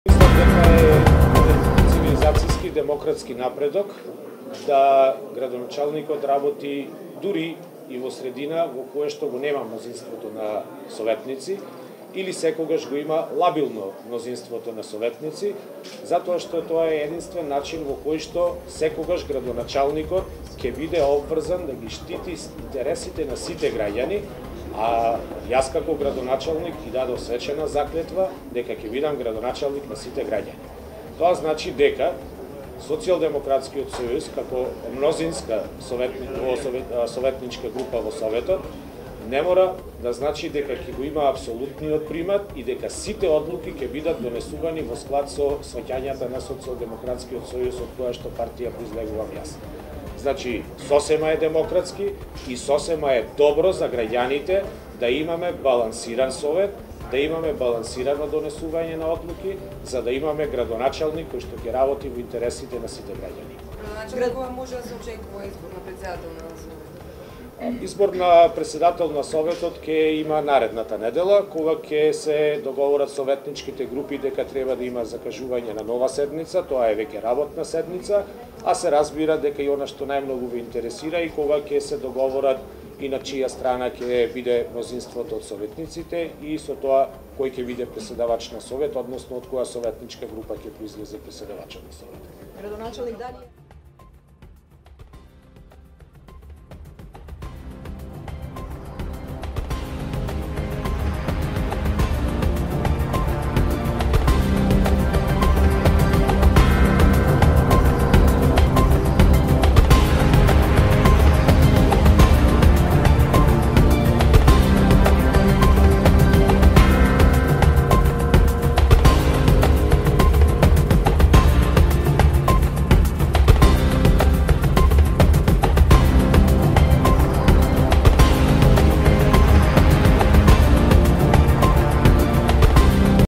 Мислам дека е цивилизацијски демократски напредок да градоначалникот работи дури и во средина во кое што го нема мнозинството на советници или секогаш го има лабилно мнозинството на советници, затоа што тоа е единствен начин во кој што секогаш градоначалникот ќе биде обврзан да ги штити интересите на сите граѓани, а јас како градоначалник ги дадов свечена заклетва дека ќе бидам градоначалник на сите граѓани. Тоа значи дека Социјалдемократскиот сојуз како мнозинска советничка група во Советот не мора да значи дека ќе го има апсолутниот примат и дека сите одлуки ќе бидат донесувани во склад со сваќањата на Социјалдемократскиот сојуз од која што партија произлегувам јас. Значи, сосема е демократски и сосема е добро за граѓаните да имаме балансиран совет, да имаме балансирано донесување на одлуки, за да имаме градоначалник кој што ќе работи во интересите на сите граѓани. Градоначалник кога може да се очекува избор на председател на Советот? Избор на председател на Советот ќе има наредната недела, кога ќе се договорат советничките групи дека треба да има закажување на нова седница, тоа е веќе работна седница, а се разбира дека и она што најмногу ве интересира и кога ќе се договорат и на чија страна ќе биде мнозинството од советниците и со тоа кој ќе биде преседавач на Совет, односно од која советничка група ќе произлезе преседавачот на Совет. Градоначалник дали